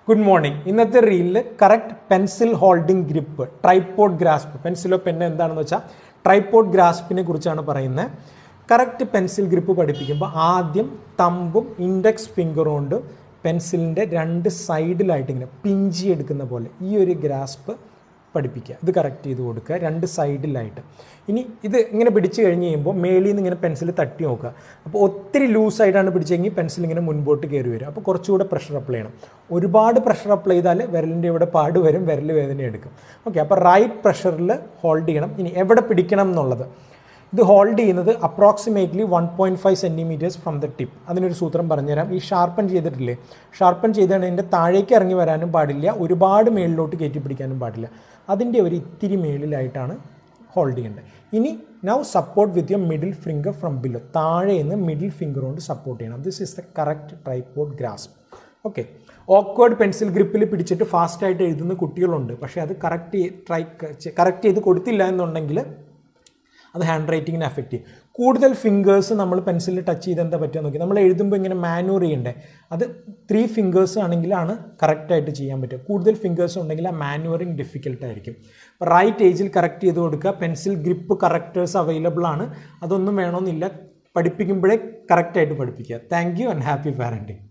Good morning. ഇന്നത്തെ റീലിൽ correct pencil holding grip, tripod grasp, പെൻസിലോ പെന്ന് എന്താണെന്ന് വെച്ചാൽ ട്രൈപോഡ് ഗ്രാസ്പിനെ കുറിച്ചാണ് പറയുന്നത്. കറക്റ്റ് പെൻസിൽ ഗ്രിപ്പ് പഠിപ്പിക്കുമ്പോൾ ആദ്യം തമ്പും ഇൻഡെക്സ് ഫിംഗറും കൊണ്ട് പെൻസിലിൻ്റെ രണ്ട് സൈഡിലായിട്ട് ഇങ്ങനെ പിഞ്ചി എടുക്കുന്ന പോലെ ഈ ഒരു ഗ്രാസ്പ് പഠിപ്പിക്കുക. ഇത് കറക്റ്റ് ചെയ്ത് കൊടുക്കുക രണ്ട് സൈഡിലായിട്ട്. ഇനി ഇത് ഇങ്ങനെ പിടിച്ച് കഴിഞ്ഞ് കഴിയുമ്പോൾ മേളിൽ നിന്ന് ഇങ്ങനെ പെൻസിൽ തട്ടി നോക്കുക. അപ്പോൾ ഒത്തിരി ലൂസായിട്ടാണ് പിടിച്ചെങ്കിൽ പെൻസിൽ ഇങ്ങനെ മുൻപോട്ട് കയറി വരും. അപ്പോൾ കുറച്ചുകൂടെ പ്രഷർ അപ്ലൈ ചെയ്യണം. ഒരുപാട് പ്രഷർ അപ്ലൈ ചെയ്താൽ വിരലിൻ്റെ ഇവിടെ പാട് വരും, വിരൽ വേദന എടുക്കും. ഓക്കെ, അപ്പോൾ റൈറ്റ് പ്രഷറിൽ ഹോൾഡ് ചെയ്യണം. ഇനി എവിടെ പിടിക്കണം എന്നുള്ളത്, ഇത് ഹോൾഡ് ചെയ്യുന്നത് approximately 1.5 centimetres from the tip. അതിനൊരു സൂത്രം പറഞ്ഞുതരാം. ഈ ഷാർപ്പൻ ചെയ്തിട്ടില്ലേ, ഷാർപ്പൻ ചെയ്താണ് ഇതിൻ്റെ താഴേക്ക് ഇറങ്ങി വരാനും പാടില്ല, ഒരുപാട് മേളിലോട്ട് കയറ്റി പിടിക്കാനും പാടില്ല. അതിൻ്റെ ഒരു ഇത്തിരി മേളിലായിട്ടാണ് ഹോൾഡ് ചെയ്യേണ്ടത്. ഇനി now support with your middle finger from below. താഴെ നിന്ന് മിഡിൽ ഫിംഗർ കൊണ്ട് സപ്പോർട്ട് ചെയ്യണം. This is the correct tripod grasp. Okay, awkward pencil ഗ്രിപ്പിൽ പിടിച്ചിട്ട് ഫാസ്റ്റായിട്ട് എഴുതുന്ന കുട്ടികളുണ്ട്. പക്ഷേ അത് കറക്റ്റ് ചെയ്ത് കൊടുത്തില്ല എന്നുണ്ടെങ്കിൽ അത് ഹാൻഡ് റൈറ്റിങ്ങിനെ അഫക്റ്റ് ചെയ്യും. കൂടുതൽ ഫിംഗേഴ്സ് നമ്മൾ പെൻസിലിൽ ടച്ച് ചെയ്ത് എന്താ പറ്റുക നോക്കി, നമ്മൾ എഴുതുമ്പോൾ ഇങ്ങനെ മാനൂർ ചെയ്യണ്ടേ, അത് 3 ഫിംഗേഴ്സ് ആണെങ്കിലാണ് കറക്റ്റായിട്ട് ചെയ്യാൻ പറ്റുക. കൂടുതൽ ഫിംഗേഴ്സ് ഉണ്ടെങ്കിൽ ആ മാനുവറിങ് ഡിഫിക്കൽട്ടായിരിക്കും. അപ്പോൾ റൈറ്റ് ഏജിൽ കറക്റ്റ് ചെയ്ത് കൊടുക്കുക. പെൻസിൽ ഗ്രിപ്പ് കറക്റ്റേഴ്സ് അവൈലബിൾ ആണ്, അതൊന്നും വേണമെന്നില്ല. പഠിപ്പിക്കുമ്പോഴേ കറക്റ്റായിട്ട് പഠിപ്പിക്കുക. Thank you and happy parenting.